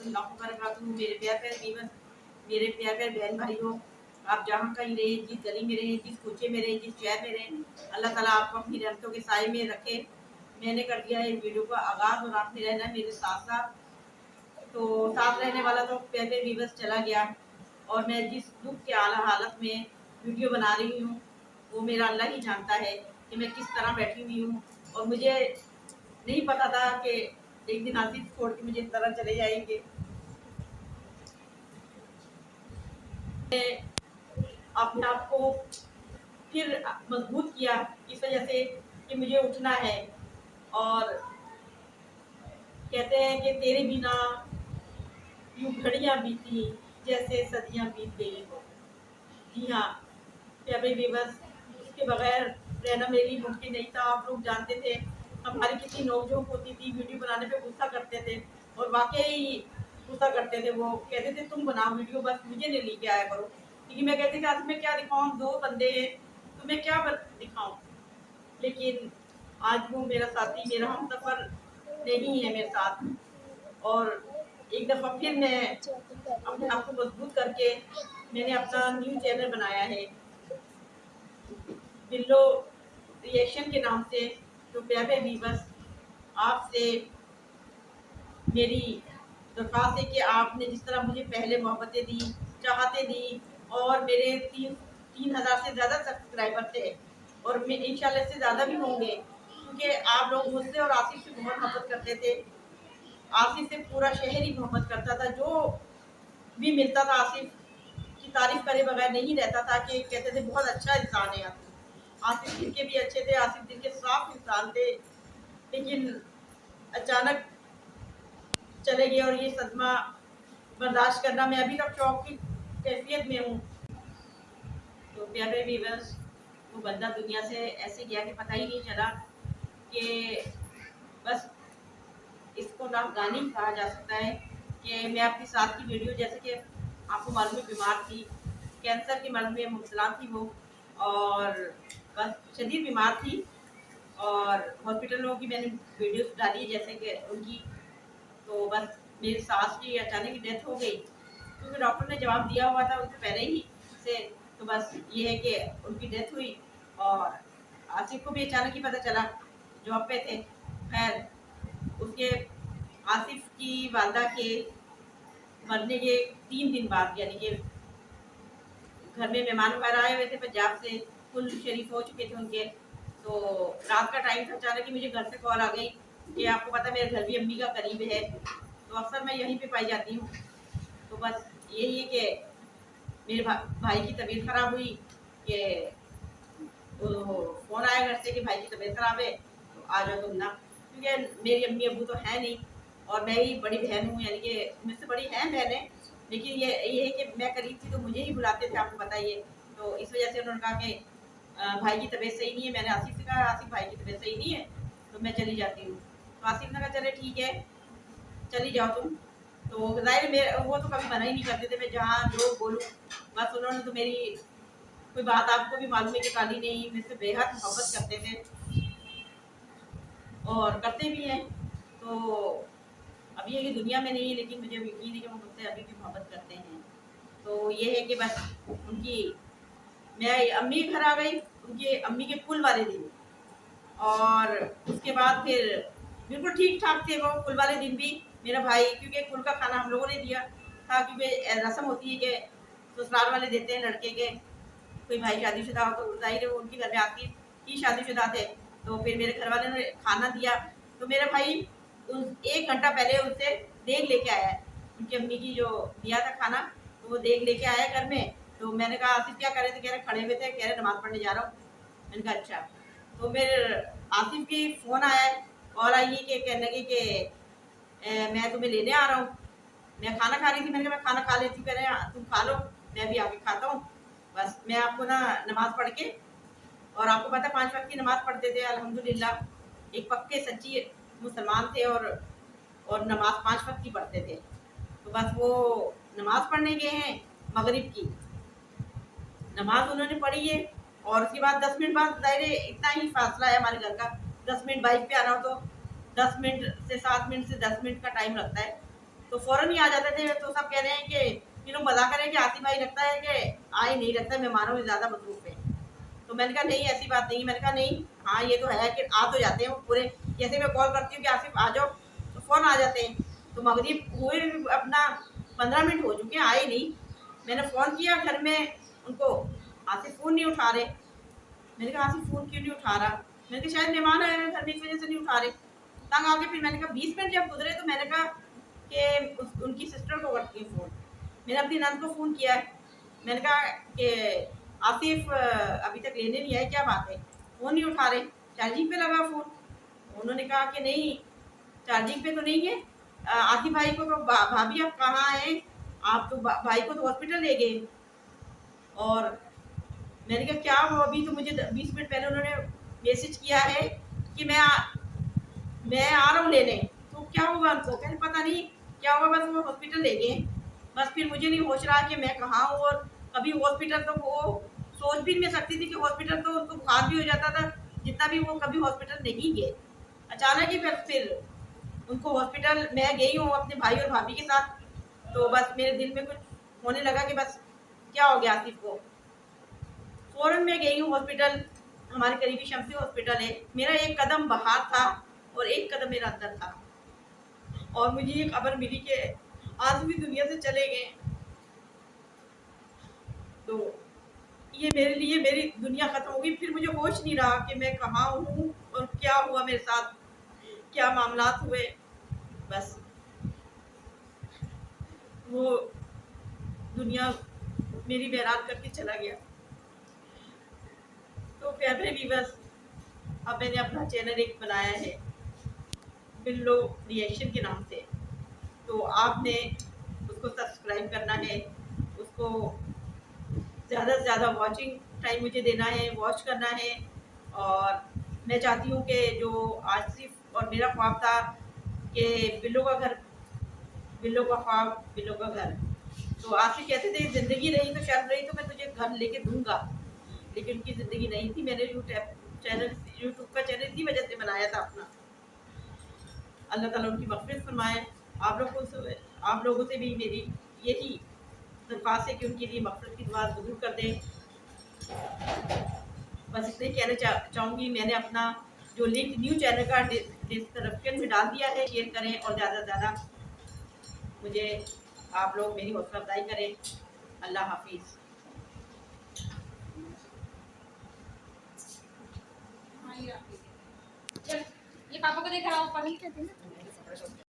रहमतुल्लाहि व बरकातुहू। मेरे प्यारे जीवन, मेरे प्यारे बहन भाइयों, आप जहाँ कहीं रहे, जिस गली में रहे, जिस कोचे में रहे, जिस शहर में रहे, अल्लाह ताला आपको अपनी रहमतों के साए में रखे। मैंने कर दिया है वीडियो का आगाज़ और आपने रहना है मेरे साथ साथ। तो साथ रहने वाला तो पहले व्यूअर्स चला गया, और मैं जिस दुख के हालत में वीडियो बना रही हूँ वो मेरा अल्लाह ही जानता है कि मैं किस तरह बैठी हुई हूँ। और मुझे नहीं पता था कि एक दिन आसिफ छोड़ के मुझे इस तरह चले जाएंगे। अपने आप को फिर मजबूत किया इस वजह से कि मुझे उठना है। और कहते हैं कि तेरे बिना यूं घड़ियां बीती जैसे सदियां बीत गई हो। जी हाँ प्यारे व्यूअर्स, उसके बगैर रहना मेरे लिए मुमकिन नहीं था। आप लोग जानते थे हमारी कितनी नोकझोंक होती थी, वीडियो बनाने पे गुस्सा करते थे, और वाकई गुस्सा करते थे। वो कहते थे तुम बनाओ वीडियो, बस मुझे नहीं लेके आया करो, क्योंकि मैं कहती थी आज मैं क्या दिखाऊं, दो बंदे हैं तो मैं क्या दिखाऊं। लेकिन आज वो मेरा साथी, मेरा हमसफर नहीं है मेरे साथ। और एक दफ़ा फिर मैं अपने आप को मजबूत करके मैंने अपना न्यू चैनल बनाया है बिल्लो रिएक्शन के नाम से। तो प्यारे व्यूअर्स, आपसे मेरी दरख्वास्त है कि आपने जिस तरह मुझे पहले मोहब्बतें दी, चाहते दी, और मेरे 3,000 से ज़्यादा सब्सक्राइबर थे, और मैं इंशाल्लाह से ज़्यादा भी होंगे, क्योंकि आप लोग मुझसे और आसिफ से बहुत मोहब्बत करते थे। आसिफ से पूरा शहर ही मोहब्बत करता था। जो भी मिलता था आसिफ की तारीफ करे बगैर नहीं रहता था, कि कहते थे बहुत अच्छा इंसान है आसिफ। आसिफ दिल के भी अच्छे थे, आसिफ दिल के साफ इंसान थे। लेकिन अचानक चले गए, और ये सदमा बर्दाश्त करना, मैं अभी तक शौक की कैफियत में हूँ। तो प्यारे व्यूअर्स, वो बंदा दुनिया से ऐसे गया कि पता ही नहीं चला, कि बस इसको नाफगानी कहा जा सकता है। कि मैं अपनी साथ की वीडियो, जैसे कि आपको मालूम है बीमार थी, कैंसर के मर्ज में मुब्तला थी वो, और बस शदीद बीमार थी, और हॉस्पिटलों की मैंने वीडियोस डाली जैसे कि उनकी। तो बस मेरी सास की अचानक ही डेथ हो गई, क्योंकि डॉक्टर ने जवाब दिया हुआ था उससे पहले ही से। तो बस ये है कि उनकी डेथ हुई, और आसिफ को भी अचानक ही पता चला, जॉब पे थे। खैर, उसके आसिफ की वालदा के मरने के 3 दिन बाद, यानी कि घर में मेहमान वगैरह आए हुए थे पंजाब से, कुल शरीफ हो चुके थे उनके। तो रात का टाइम था, अचानक ही मुझे घर से कॉल आ गई कि आपको पता है मेरे घर भी अम्मी का करीब है। तो अक्सर मैं यहीं पे पाई जाती हूँ। तो बस यही है कि मेरे भाई की तबीयत ख़राब हुई, कि फ़ोन आया घर से कि भाई की तबीयत ख़राब है, तो आ जाओ तुम ना। क्योंकि मेरी अम्मी अबू तो है नहीं, और मैं ही बड़ी बहन हूँ, यानी कि मुझसे बड़ी हैं बहनें। लेकिन ये है कि मैं करीब थी तो मुझे ही बुलाते थे, आपको पता ही है। तो इस वजह से उन्होंने कहा कि भाई की तबीयत सही नहीं है। मैंने आसिफ से कहा आसिफ भाई की तबीयत सही नहीं है, तो मैं चली जाती हूँ। तो आसिफ ने कहा चले ठीक है, चली जाओ तुम। तो ज़ाहिर मेरे वो तो कभी मना ही नहीं करते थे, मैं जहाँ जो बोलूँ। बस उन्होंने तो मेरी कोई बात, आपको भी मालूम है कि टाली नहीं, मुझसे बेहद मोहब्बत करते थे, और करते भी हैं। तो अभी ये दुनिया में नहीं है, लेकिन मुझे यकीन है कि वो मुझसे अभी भी मोहब्बत करते हैं। तो ये है कि बस उनकी, मैं अम्मी घर आ गई उनके अम्मी के कुल वाले दिन, और उसके बाद फिर बिल्कुल ठीक ठाक थे वो कुल वाले दिन भी। मेरा भाई, क्योंकि कुल का खाना हम लोगों ने दिया था, क्योंकि रस्म होती है कि ससुराल वाले देते हैं लड़के के। कोई भाई शादीशुदा हो तो जाहिर है वो उनके घर में आती ही शादीशुदा थे। तो फिर मेरे घर वाले ने खाना दिया। तो मेरा भाई उस 1 घंटा पहले उनसे देग लेके आया है, उनकी अम्मी की जो दिया था खाना, तो वो देग लेके आया घर में। तो मैंने कहा आसिफ क्या कर रहे थे, कह रहे खड़े हुए थे, कह रहे नमाज पढ़ने जा रहा हूँ। मैंने कहा अच्छा। तो मेरे आसिफ की फ़ोन आया है, कॉल आई है कि कहने लगे कि मैं तुम्हें लेने आ रहा हूँ। मैं खाना खा रही थी, मैंने कहा मैं खाना खा लेती हूँ। कह रहे तुम खा लो, मैं भी आके खाता हूँ। बस मैं आपको ना नमाज़ पढ़ के, और आपको पता है 5 वक्त की नमाज़ पढ़ते थे अल्हम्दुलिल्लाह, एक पक्के सच्ची मुसलमान थे, और नमाज़ 5 वक्त की पढ़ते थे। तो बस वो नमाज़ पढ़ने गए हैं, मगरिब की नमाज उन्होंने पढ़ी है, और उसके बाद 10 मिनट बाद, ज़ाहिर इतना ही फासला है हमारे घर का, 10 मिनट बाइक पे आना हो तो 10 मिनट से 7 मिनट से 10 मिनट का टाइम लगता है। तो फ़ौरन ही आ जाते थे। तो सब कह रहे हैं कि ये लोग मज़ाक कर रहे हैं कि आसिफ भाई लगता है कि आ ही नहीं, लगता है मेहमानों में ज़्यादा मसरूफ़ है। तो मैंने कहा नहीं ऐसी बात नहीं। मैंने कहा नहीं, हाँ ये तो है कि आ तो जाते हैं वो पूरे, जैसे मैं कॉल करती हूँ कि आसिफ आ जाओ तो फ़ौरन आ जाते हैं। तो मगरिब हुए अपना 15 मिनट हो चुके हैं, आए नहीं। मैंने फ़ोन किया घर में उनको, आसिफ फ़ोन नहीं उठा रहे। मैंने कहा आसिफ फ़ोन क्यों नहीं उठा रहा? मैंने कहा शायद मेहमान आए हैं घर में, इस वजह से नहीं उठा रहे। तंग आके फिर मैंने कहा 20 मिनट जब गुजरे तो मैंने कहा कि उनकी सिस्टर को करती हूँ फ़ोन। मैंने अपनी नंद को फ़ोन किया है। मैंने कहा कि आसिफ अभी तक लेने नहीं आए, क्या बात है? फ़ोन नहीं उठा रहे, चार्जिंग पे लगा फ़ोन। उन्होंने कहा कि नहीं चार्जिंग पे तो नहीं है। आसिफ भाई को तो भाभी आप कहाँ हैं? आप तो भाई को तो हॉस्पिटल ले गए। और मैंने कहा क्या हुआ? अभी तो मुझे 20 मिनट पहले उन्होंने मैसेज किया है कि मैं आ रहा हूँ लेने। तो क्या हुआ उनको? कहते पता नहीं क्या हुआ, बस वो हॉस्पिटल ले गए। बस फिर मुझे नहीं होश रहा कि मैं कहाँ हूँ। और कभी हॉस्पिटल तो वो सोच भी नहीं सकती थी कि हॉस्पिटल तो उनको बुखार भी हो जाता था, जितना भी वो कभी हॉस्पिटल नहीं गए। अचानक ही फिर उनको हॉस्पिटल मैं गई हूँ अपने भाई और भाभी के साथ। तो बस मेरे दिल में कुछ होने लगा कि बस क्या हो गया आसिफ को। फ़ौरन मैं गई हूँ हॉस्पिटल, हमारे करीबी शमसी हॉस्पिटल है। मेरा एक कदम बाहर था और एक कदम मेरा अंदर था। और मुझे ये खबर मिली कि आज भी दुनिया से चले गए। तो ये मेरे लिए मेरी दुनिया खत्म हो गई। फिर मुझे होश नहीं रहा कि मैं कहाँ हूँ और क्या हुआ मेरे साथ, क्या मामलात हुए। बस वो दुनिया मेरी बैरान करके चला गया। तो प्यारे व्यूअर्स, अब मैंने अपना चैनल एक बनाया है बिल्लो रिएक्शन के नाम से। तो आपने उसको सब्सक्राइब करना है, उसको ज़्यादा से ज़्यादा वॉचिंग टाइम मुझे देना है, वॉच करना है। और मैं चाहती हूँ कि जो आसिफ और मेरा ख्वाब था कि बिल्लो का घर, बिल्लो का ख्वाब, बिल्लो का घर। तो आसिफ कहते थे ज़िंदगी रही तो शर्म रही तो मैं तुझे घर लेके दूंगा, लेकिन उनकी ज़िंदगी नहीं थी। मैंने यूट्यूब का चैनल इसी वजह से बनाया था अपना। अल्लाह ताला उनकी मग़फ़िरत फरमाए। आप लोगों से भी मेरी यही दरख्वास्त है कि उनके लिए मग़फ़िरत की दुआ ज़रूर कर दें। बस इतना ही कहना चाहूँगी। मैंने अपना जो लिंक न्यू चैनल का डिस्क्रिप्शन में डाल दिया है, शेयर करें और ज़्यादा से ज़्यादा मुझे आप लोग मेरी हौसला अफजाई करें। अल्लाह हाफिज़। चल ये पापा को देखा, पापा नहीं कहते ना।